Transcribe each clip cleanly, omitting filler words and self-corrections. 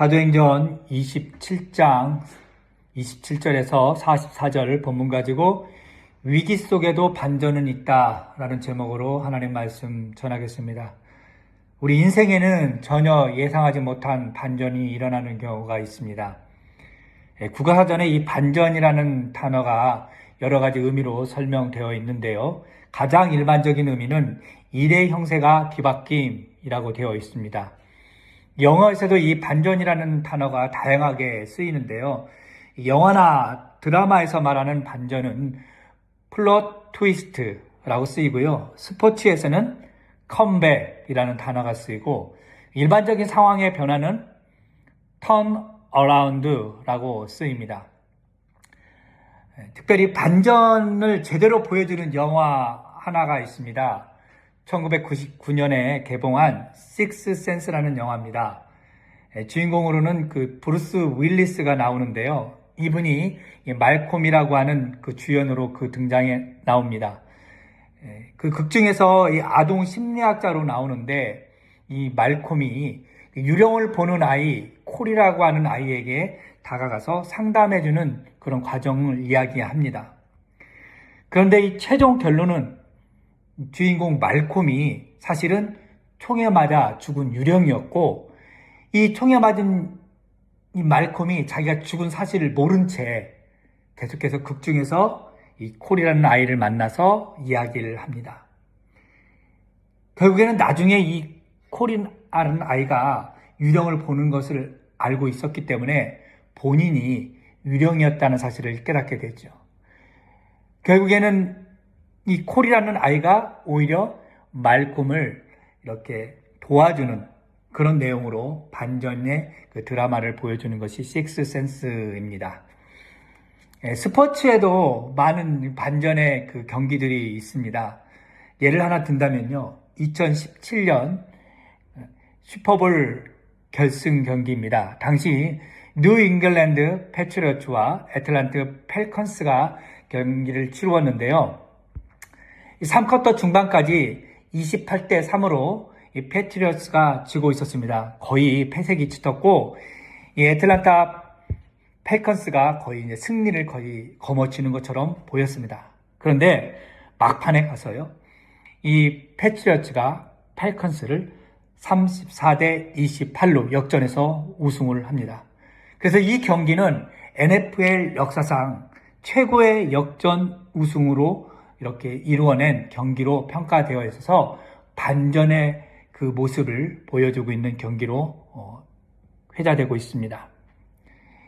사도행전 27장 27절에서 44절 본문 가지고 위기 속에도 반전은 있다라는 제목으로 하나님 말씀 전하겠습니다. 우리 인생에는 전혀 예상하지 못한 반전이 일어나는 경우가 있습니다. 국어사전에 이 반전이라는 단어가 여러 가지 의미로 설명되어 있는데요. 가장 일반적인 의미는 일의 형세가 뒤바뀜이라고 되어 있습니다. 영어에서도 이 반전이라는 단어가 다양하게 쓰이는데요. 영화나 드라마에서 말하는 반전은 플롯 트위스트라고 쓰이고요. 스포츠에서는 컴백이라는 단어가 쓰이고 일반적인 상황의 변화는 턴 어라운드라고 쓰입니다. 특별히 반전을 제대로 보여주는 영화 하나가 있습니다. 1999년에 개봉한 식스 센스라는 영화입니다. 주인공으로는 브루스 윌리스가 나오는데요. 이분이 말콤이라고 하는 그 주연으로 등장에 나옵니다. 그 극 중에서 이 아동 심리학자로 나오는데 이 말콤이 유령을 보는 아이 콜이라고 하는 아이에게 다가가서 상담해주는 그런 과정을 이야기합니다. 그런데 이 최종 결론은 주인공 말콤이 사실은 총에 맞아 죽은 유령이었고 이 총에 맞은 이 말콤이 자기가 죽은 사실을 모른 채 계속해서 극 중에서 이 콜이라는 아이를 만나서 이야기를 합니다. 결국에는 나중에 이 콜이라는 아이가 유령을 보는 것을 알고 있었기 때문에 본인이 유령이었다는 사실을 깨닫게 되죠. 결국에는 이 콜이라는 아이가 오히려 말콤을 이렇게 도와주는 그런 내용으로 반전의 드라마를 보여주는 것이 식스 센스입니다. 스포츠에도 많은 반전의 경기들이 있습니다. 예를 하나 든다면요. 2017년 슈퍼볼 결승 경기입니다. 당시 뉴 잉글랜드 패트리어츠와 애틀랜타 펠컨스가 경기를 치루었는데요. 3쿼터 중반까지 28대 3으로 이 패트리어츠가 지고 있었습니다. 거의 패색이 짙었고 이 애틀랜타 펠컨스가 거의 이제 승리를 거의 거머쥐는 것처럼 보였습니다. 그런데 막판에 가서요. 이 패트리어츠가 펠컨스를 34대 28로 역전해서 우승을 합니다. 그래서 이 경기는 NFL 역사상 최고의 역전 우승으로 이렇게 이루어낸 경기로 평가되어 있어서 반전의 그 모습을 보여주고 있는 경기로 회자되고 있습니다.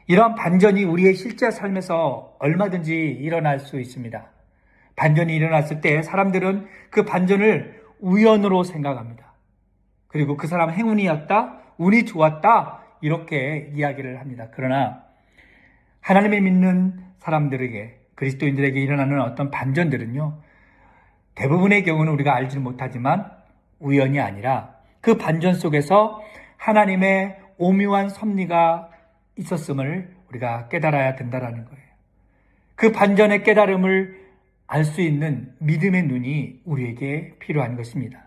이러한 반전이 우리의 실제 삶에서 얼마든지 일어날 수 있습니다. 반전이 일어났을 때 사람들은 그 반전을 우연으로 생각합니다. 그리고 그 사람 행운이었다, 운이 좋았다 이렇게 이야기를 합니다. 그러나 하나님을 믿는 사람들에게 그리스도인들에게 일어나는 어떤 반전들은요. 대부분의 경우는 우리가 알지는 못하지만 우연이 아니라 그 반전 속에서 하나님의 오묘한 섭리가 있었음을 우리가 깨달아야 된다는 거예요. 그 반전의 깨달음을 알 수 있는 믿음의 눈이 우리에게 필요한 것입니다.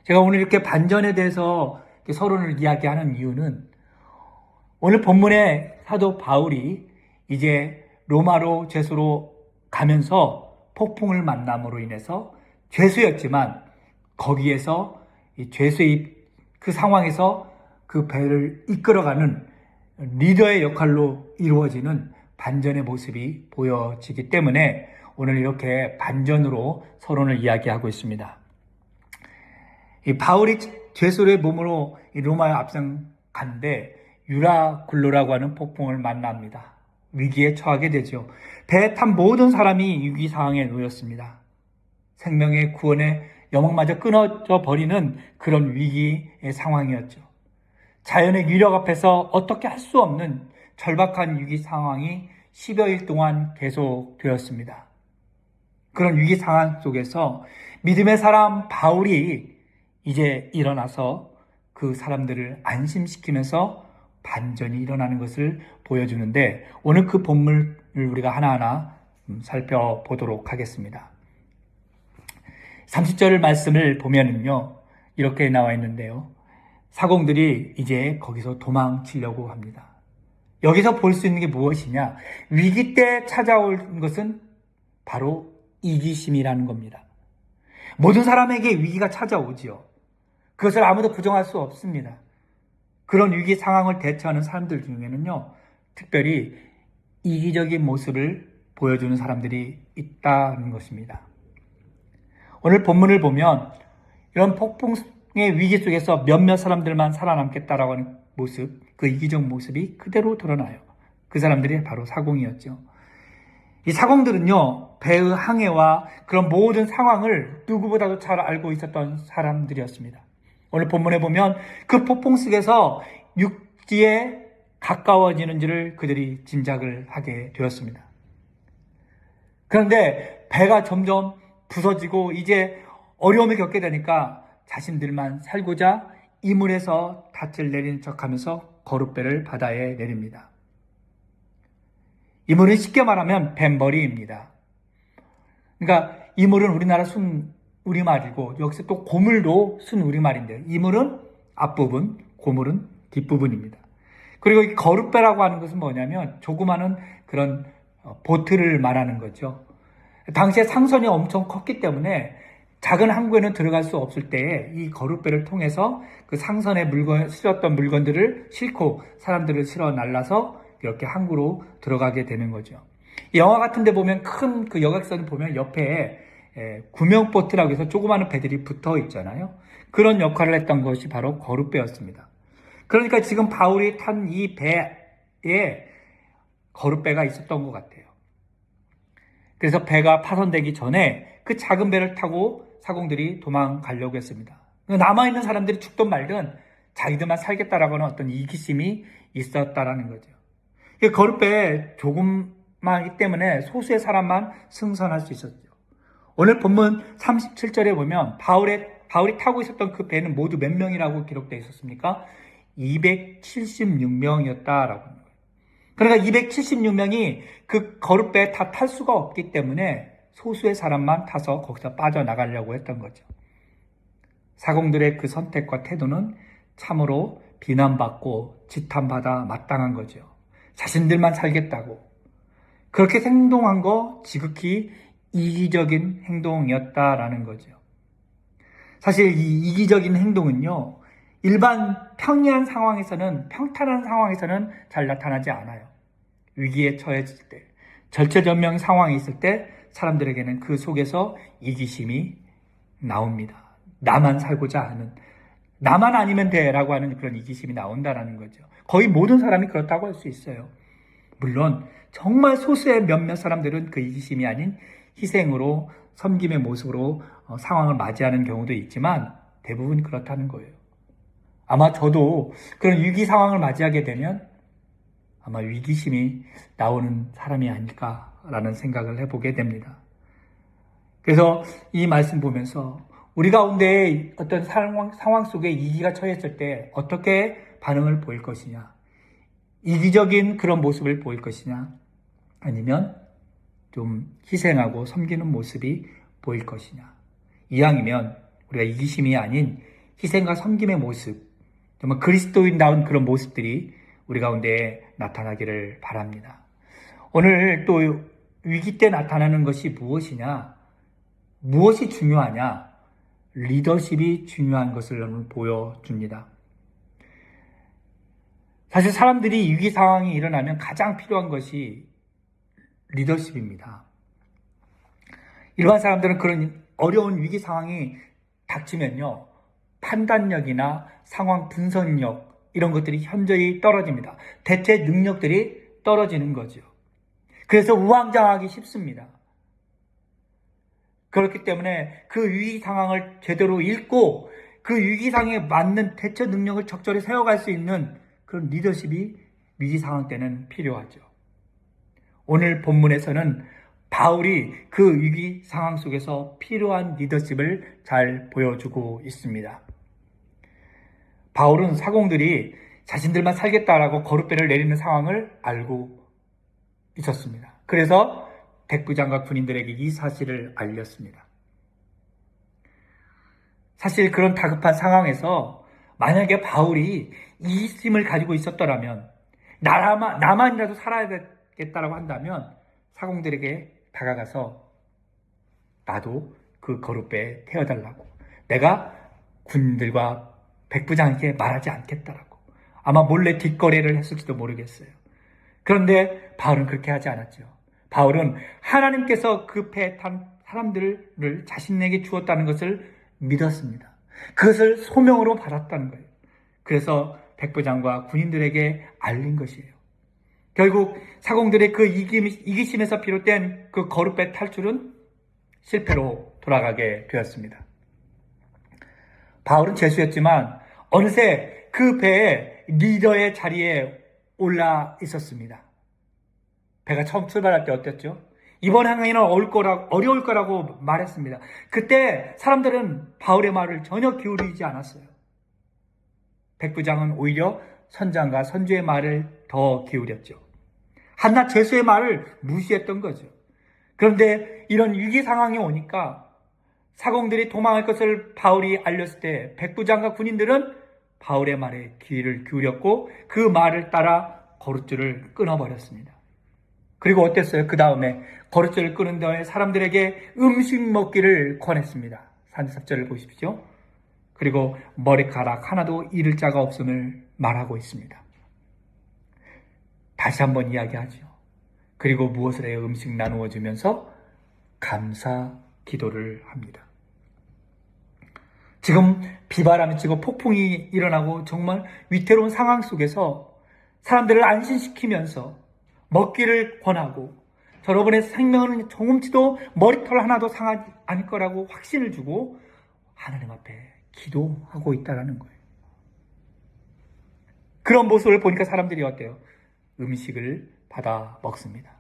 제가 오늘 이렇게 반전에 대해서 서론을 이야기하는 이유는 오늘 본문에 사도 바울이 이제 로마로 죄수로 가면서 폭풍을 만남으로 인해서 죄수였지만 거기에서 이 죄수의 그 상황에서 그 배를 이끌어가는 리더의 역할로 이루어지는 반전의 모습이 보여지기 때문에 오늘 이렇게 반전으로 서론을 이야기하고 있습니다. 이 바울이 죄수의 몸으로 이 로마에 앞선 가는데 유라굴로라고 하는 폭풍을 만납니다. 위기에 처하게 되죠. 배에 탄 모든 사람이 위기 상황에 놓였습니다. 생명의 구원의 여목마저 끊어져 버리는 그런 위기의 상황이었죠. 자연의 위력 앞에서 어떻게 할 수 없는 절박한 위기 상황이 10여일 동안 계속되었습니다. 그런 위기 상황 속에서 믿음의 사람 바울이 이제 일어나서 그 사람들을 안심시키면서 반전이 일어나는 것을 보여주는데 오늘 그 본문을 우리가 하나하나 살펴보도록 하겠습니다. 30절 말씀을 보면은요 이렇게 나와 있는데요. 사공들이 이제 거기서 도망치려고 합니다. 여기서 볼 수 있는 게 무엇이냐? 위기 때 찾아올 것은 바로 이기심이라는 겁니다. 모든 사람에게 위기가 찾아오지요. 그것을 아무도 부정할 수 없습니다. 그런 위기 상황을 대처하는 사람들 중에는요, 특별히 이기적인 모습을 보여주는 사람들이 있다는 것입니다. 오늘 본문을 보면 이런 폭풍의 위기 속에서 몇몇 사람들만 살아남겠다라고 하는 모습, 그 이기적 모습이 그대로 드러나요. 그 사람들이 바로 사공이었죠. 이 사공들은요, 배의 항해와 그런 모든 상황을 누구보다도 잘 알고 있었던 사람들이었습니다. 오늘 본문에 보면 그 폭풍 속에서 육지에 가까워지는지를 그들이 짐작을 하게 되었습니다. 그런데 배가 점점 부서지고 이제 어려움을 겪게 되니까 자신들만 살고자 이물에서 닻을 내리는 척하면서 거룻배를 바다에 내립니다. 이물은 쉽게 말하면 뱀머리입니다. 그러니까 이물은 우리나라 순 우리말이고 여기서 또 고물도 순 우리말인데요. 이물은 앞부분, 고물은 뒷부분입니다. 그리고 이 거룻배라고 하는 것은 뭐냐면 조그마한 그런 보트를 말하는 거죠. 당시에 상선이 엄청 컸기 때문에 작은 항구에는 들어갈 수 없을 때에 이 거룻배를 통해서 그 상선에 실었던 물건들을 싣고 사람들을 실어 날라서 이렇게 항구로 들어가게 되는 거죠. 영화 같은 데 보면 큰 그 여객선을 보면 옆에 구명보트라고 해서 조그마한 배들이 붙어 있잖아요. 그런 역할을 했던 것이 바로 거룻배였습니다. 그러니까 지금 바울이 탄 이 배에 거룻배가 있었던 것 같아요. 그래서 배가 파손되기 전에 그 작은 배를 타고 사공들이 도망가려고 했습니다. 남아있는 사람들이 죽든 말든 자기들만 살겠다라고 하는 어떤 이기심이 있었다라는 거죠. 거룻배 조금만이기 때문에 소수의 사람만 승선할 수 있었죠. 오늘 본문 37절에 보면 바울이 타고 있었던 그 배는 모두 몇 명이라고 기록되어 있었습니까? 276명이었다라고 하는 거예요. 그러니까 276명이 그 거룻배에 다 탈 수가 없기 때문에 소수의 사람만 타서 거기서 빠져나가려고 했던 거죠. 사공들의 그 선택과 태도는 참으로 비난받고 지탄받아 마땅한 거죠. 자신들만 살겠다고. 그렇게 행동한 거 지극히 이기적인 행동이었다라는 거죠. 사실 이 이기적인 행동은요, 일반 평탄한 상황에서는 잘 나타나지 않아요. 위기에 처했을 때, 절체절명 상황이 있을 때 사람들에게는 그 속에서 이기심이 나옵니다. 나만 살고자 하는, 나만 아니면 돼라고 하는 그런 이기심이 나온다라는 거죠. 거의 모든 사람이 그렇다고 할 수 있어요. 물론 정말 소수의 몇몇 사람들은 그 이기심이 아닌 희생으로, 섬김의 모습으로 상황을 맞이하는 경우도 있지만 대부분 그렇다는 거예요. 아마 저도 그런 위기 상황을 맞이하게 되면 아마 위기심이 나오는 사람이 아닐까라는 생각을 해보게 됩니다. 그래서 이 말씀 보면서 우리 가운데 어떤 상황 속에 위기가 처했을 때 어떻게 반응을 보일 것이냐, 이기적인 그런 모습을 보일 것이냐, 아니면 좀 희생하고 섬기는 모습이 보일 것이냐. 이왕이면 우리가 이기심이 아닌 희생과 섬김의 모습, 정말 그리스도인다운 그런 모습들이 우리 가운데 나타나기를 바랍니다. 오늘 또 위기 때 나타나는 것이 무엇이냐? 무엇이 중요하냐? 리더십이 중요한 것을 오늘 보여줍니다. 사실 사람들이 위기 상황이 일어나면 가장 필요한 것이 리더십입니다. 일반 사람들은 그런 어려운 위기 상황이 닥치면요, 판단력이나 상황 분석력 이런 것들이 현저히 떨어집니다. 대체 능력들이 떨어지는 거죠. 그래서 우왕좌왕하기 쉽습니다. 그렇기 때문에 그 위기 상황을 제대로 읽고 그 위기 상황에 맞는 대처 능력을 적절히 세워갈 수 있는 그런 리더십이 위기 상황 때는 필요하죠. 오늘 본문에서는 바울이 그 위기 상황 속에서 필요한 리더십을 잘 보여주고 있습니다. 바울은 사공들이 자신들만 살겠다라고 거룻배를 내리는 상황을 알고 있었습니다. 그래서 백부장과 군인들에게 이 사실을 알렸습니다. 사실 그런 다급한 상황에서 만약에 바울이 이 힘을 가지고 있었더라면 나만이라도 살아야 되겠다라고 한다면 사공들에게 다가가서 나도 그 거룻배에 태워달라고, 내가 군인들과 백부장에게 말하지 않겠다라고 아마 몰래 뒷거래를 했을지도 모르겠어요. 그런데 바울은 그렇게 하지 않았죠. 바울은 하나님께서 그 배에 탄 사람들을 자신에게 주었다는 것을 믿었습니다. 그것을 소명으로 받았다는 거예요. 그래서 백부장과 군인들에게 알린 것이에요. 결국 사공들의 그 이기심에서 비롯된 그 거룻배 탈출은 실패로 돌아가게 되었습니다. 바울은 죄수였지만 어느새 그 배에 리더의 자리에 올라 있었습니다. 배가 처음 출발할 때 어땠죠? 이번 항해는 어려울 거라고 말했습니다. 그때 사람들은 바울의 말을 전혀 기울이지 않았어요. 백부장은 오히려 선장과 선주의 말을 더 기울였죠. 한낱 죄수의 말을 무시했던 거죠. 그런데 이런 위기 상황이 오니까 사공들이 도망할 것을 바울이 알렸을 때 백부장과 군인들은 바울의 말에 귀를 기울였고 그 말을 따라 거룻줄을 끊어버렸습니다. 그리고 어땠어요? 그 다음에 거룻줄을 끊은 다음에 사람들에게 음식 먹기를 권했습니다. 33절을 보십시오. 그리고 머리카락 하나도 잃을 자가 없음을 말하고 있습니다. 다시 한번 이야기하죠. 그리고 무엇을 해요? 음식 나누어 주면서 감사 기도를 합니다. 지금 비바람이 치고 폭풍이 일어나고 정말 위태로운 상황 속에서 사람들을 안심시키면서 먹기를 권하고 여러분의 생명은 조금치도 머리털 하나도 상하지 않을 거라고 확신을 주고 하나님 앞에 기도하고 있다는 거예요. 그런 모습을 보니까 사람들이 어때요? 음식을 받아 먹습니다.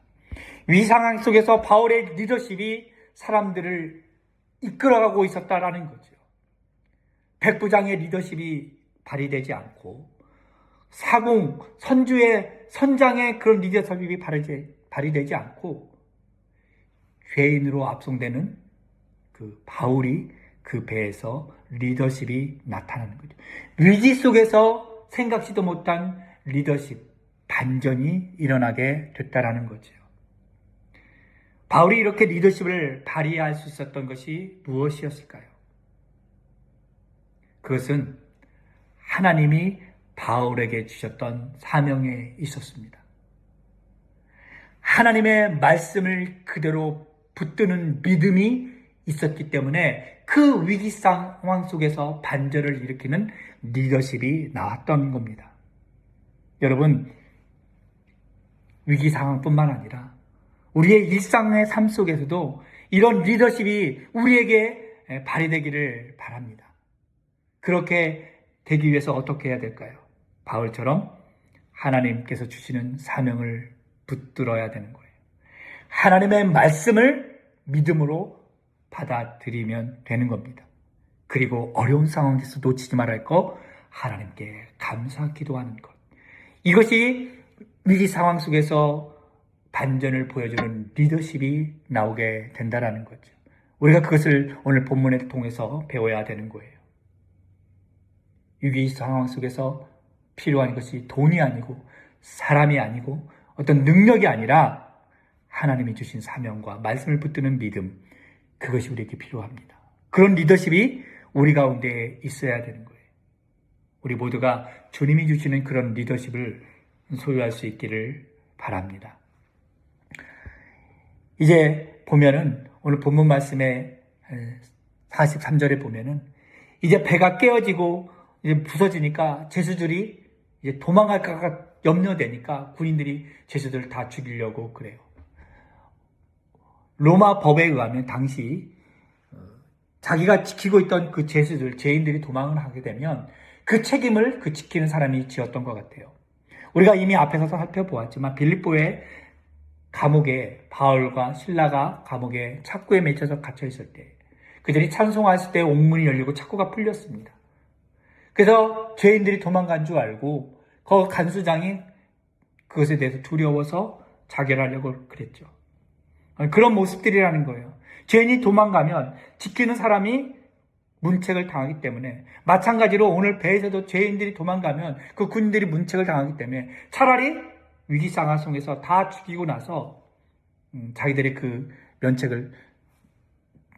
이 상황 속에서 바울의 리더십이 사람들을 이끌어가고 있었다라는 거죠. 백부장의 리더십이 발휘되지 않고 사공, 선장의 그런 리더십이 발휘되지 않고 죄인으로 압송되는 그 바울이 그 배에서 리더십이 나타나는 거죠. 위기 속에서 생각지도 못한 리더십, 반전이 일어나게 됐다라는 거죠. 바울이 이렇게 리더십을 발휘할 수 있었던 것이 무엇이었을까요? 그것은 하나님이 바울에게 주셨던 사명에 있었습니다. 하나님의 말씀을 그대로 붙드는 믿음이 있었기 때문에 그 위기 상황 속에서 반전을 일으키는 리더십이 나왔던 겁니다. 여러분, 위기 상황뿐만 아니라 우리의 일상의 삶 속에서도 이런 리더십이 우리에게 발휘되기를 바랍니다. 그렇게 되기 위해서 어떻게 해야 될까요? 바울처럼 하나님께서 주시는 사명을 붙들어야 되는 거예요. 하나님의 말씀을 믿음으로 받아들이면 되는 겁니다. 그리고 어려운 상황에서 놓치지 말아야 할 것, 하나님께 감사 기도하는 것. 이것이 위기 상황 속에서 반전을 보여주는 리더십이 나오게 된다는 거죠. 우리가 그것을 오늘 본문을 통해서 배워야 되는 거예요. 위기 상황 속에서 필요한 것이 돈이 아니고 사람이 아니고 어떤 능력이 아니라 하나님이 주신 사명과 말씀을 붙드는 믿음, 그것이 우리에게 필요합니다. 그런 리더십이 우리 가운데 있어야 되는 거예요. 우리 모두가 주님이 주시는 그런 리더십을 소유할 수 있기를 바랍니다. 이제 보면은 오늘 본문 말씀에 43절에 보면은 이제 배가 깨어지고 이제 부서지니까 죄수들이 이제 도망갈까 염려되니까 군인들이 죄수들을 다 죽이려고 그래요. 로마 법에 의하면 당시 자기가 지키고 있던 그 죄인들이 도망을 하게 되면 그 책임을 그 지키는 사람이 지었던 것 같아요. 우리가 이미 앞에서 살펴보았지만 빌립보의 감옥에 바울과 실라가 감옥에 착고에 맺혀서 갇혀 있을 때 그들이 찬송했을 때 옥문이 열리고 착고가 풀렸습니다. 그래서 죄인들이 도망간 줄 알고 그 간수장이 그것에 대해서 두려워서 자결하려고 그랬죠. 그런 모습들이라는 거예요. 죄인이 도망가면 지키는 사람이 문책을 당하기 때문에, 마찬가지로 오늘 배에서도 죄인들이 도망가면 그 군인들이 문책을 당하기 때문에 차라리 위기 상황 속에서 다 죽이고 나서 자기들의 그 면책을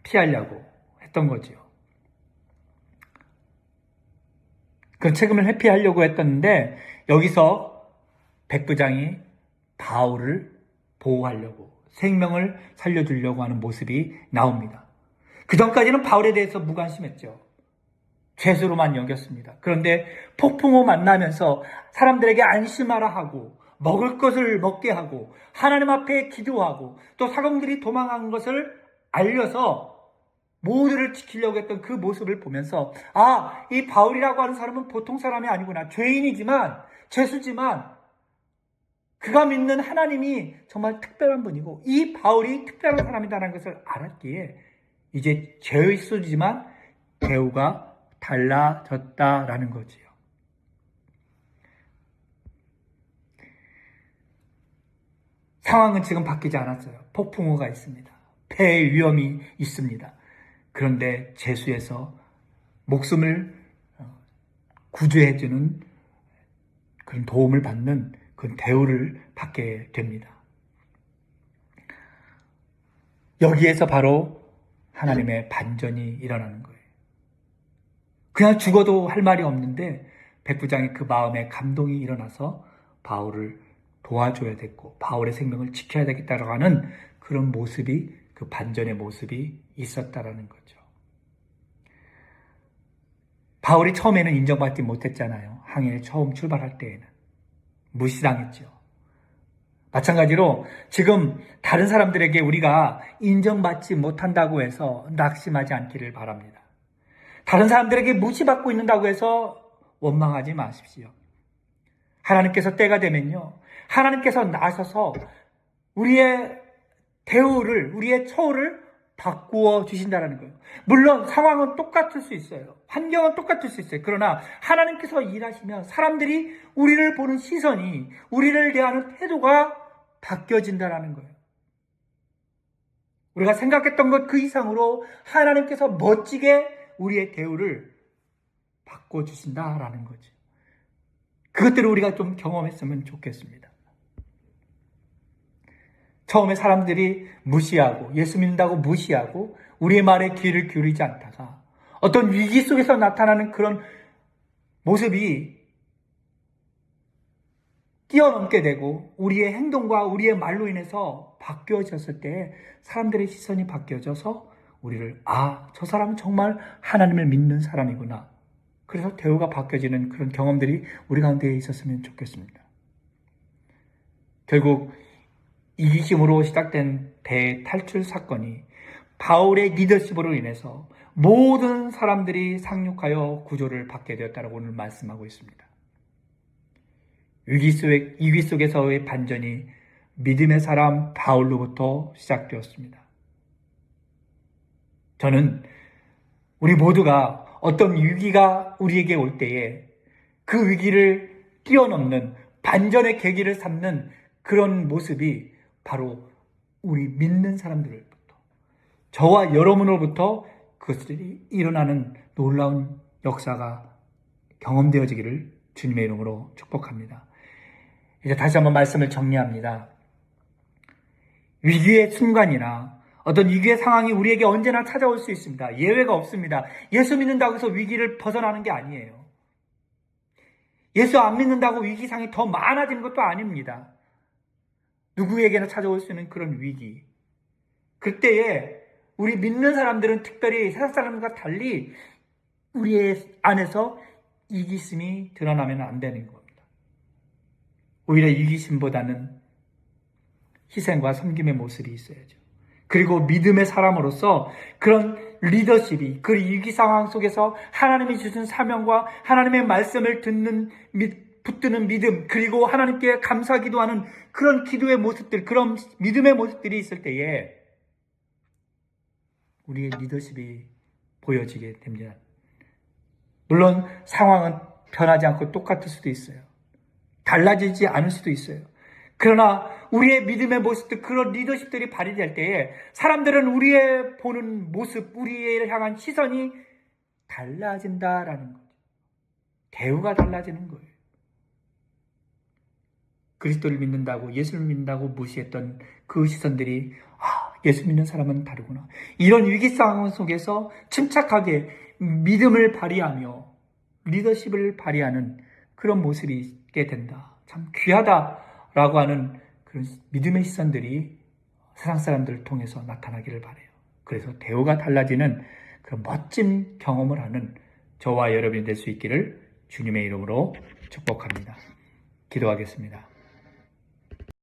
피하려고 했던 거지요. 그 책임을 회피하려고 했었는데 여기서 백부장이 바울을 보호하려고, 생명을 살려주려고 하는 모습이 나옵니다. 그 전까지는 바울에 대해서 무관심했죠. 죄수로만 여겼습니다. 그런데 폭풍우 만나면서 사람들에게 안심하라 하고 먹을 것을 먹게 하고 하나님 앞에 기도하고 또 사공들이 도망간 것을 알려서 모두를 지키려고 했던 그 모습을 보면서, 아, 이 바울이라고 하는 사람은 보통 사람이 아니구나. 죄인이지만, 죄수지만 그가 믿는 하나님이 정말 특별한 분이고 이 바울이 특별한 사람이라는 것을 알았기에 이제 죄수지만 대우가 달라졌다라는 거지요. 상황은 지금 바뀌지 않았어요. 폭풍우가 있습니다. 폐의 위험이 있습니다. 그런데 제수에서 목숨을 구조해주는 그런 도움을 받는 그 대우를 받게 됩니다. 여기에서 바로 하나님의 반전이 일어나는 거예요. 그냥 죽어도 할 말이 없는데 백부장의 그 마음에 감동이 일어나서 바울을 도와줘야 됐고 바울의 생명을 지켜야 되겠다라고 하는 그런 모습이, 그 반전의 모습이 있었다라는 거죠. 바울이 처음에는 인정받지 못했잖아요. 항해에 처음 출발할 때에는 무시당했죠. 마찬가지로 지금 다른 사람들에게 우리가 인정받지 못한다고 해서 낙심하지 않기를 바랍니다. 다른 사람들에게 무시받고 있는다고 해서 원망하지 마십시오. 하나님께서 때가 되면요, 하나님께서 나서서 우리의 대우를, 우리의 처우를 바꾸어 주신다는 거예요. 물론 상황은 똑같을 수 있어요. 환경은 똑같을 수 있어요. 그러나 하나님께서 일하시면 사람들이 우리를 보는 시선이, 우리를 대하는 태도가 바뀌어진다는 거예요. 우리가 생각했던 것 그 이상으로 하나님께서 멋지게 우리의 대우를 바꿔주신다라는 거죠. 그것들을 우리가 좀 경험했으면 좋겠습니다. 처음에 사람들이 무시하고 예수 믿는다고 무시하고 우리의 말에 귀를 기울이지 않다가 어떤 위기 속에서 나타나는 그런 모습이 뛰어넘게 되고 우리의 행동과 우리의 말로 인해서 바뀌어졌을 때 사람들의 시선이 바뀌어져서 우리를, 아, 저 사람은 정말 하나님을 믿는 사람이구나. 그래서 대우가 바뀌어지는 그런 경험들이 우리 가운데 있었으면 좋겠습니다. 결국 이기심으로 시작된 배 탈출 사건이 바울의 리더십으로 인해서 모든 사람들이 상륙하여 구조를 받게 되었다고 오늘 말씀하고 있습니다. 위기 속에서의 반전이 믿음의 사람 바울로부터 시작되었습니다. 저는 우리 모두가 어떤 위기가 우리에게 올 때에 그 위기를 뛰어넘는 반전의 계기를 삼는 그런 모습이 바로 우리 믿는 사람들로부터, 저와 여러분으로부터 그것들이 일어나는 놀라운 역사가 경험되어지기를 주님의 이름으로 축복합니다. 이제 다시 한번 말씀을 정리합니다. 위기의 순간이나 어떤 위기의 상황이 우리에게 언제나 찾아올 수 있습니다. 예외가 없습니다. 예수 믿는다고 해서 위기를 벗어나는 게 아니에요. 예수 안 믿는다고 위기상이 더 많아지는 것도 아닙니다. 누구에게나 찾아올 수 있는 그런 위기. 그때에 우리 믿는 사람들은 특별히 세상 사람과 달리 우리의 안에서 이기심이 드러나면 안 되는 겁니다. 오히려 이기심보다는 희생과 섬김의 모습이 있어야죠. 그리고 믿음의 사람으로서 그런 리더십이, 그 위기 상황 속에서 하나님이 주신 사명과 하나님의 말씀을 붙드는 믿음, 그리고 하나님께 감사 기도하는 그런 기도의 모습들, 그런 믿음의 모습들이 있을 때에 우리의 리더십이 보여지게 됩니다. 물론 상황은 변하지 않고 똑같을 수도 있어요. 달라지지 않을 수도 있어요. 그러나 우리의 믿음의 모습들, 그런 리더십들이 발휘될 때에 사람들은 우리의 보는 모습, 우리를 향한 시선이 달라진다라는 거죠. 대우가 달라지는 거예요. 그리스도를 믿는다고, 예수를 믿는다고 무시했던 그 시선들이 예수 믿는 사람은 다르구나. 이런 위기 상황 속에서 침착하게 믿음을 발휘하며 리더십을 발휘하는 그런 모습이 있게 된다. 참 귀하다라고 하는 그런 믿음의 시선들이 세상 사람들을 통해서 나타나기를 바라요. 그래서 대우가 달라지는 그런 멋진 경험을 하는 저와 여러분이 될 수 있기를 주님의 이름으로 축복합니다. 기도하겠습니다.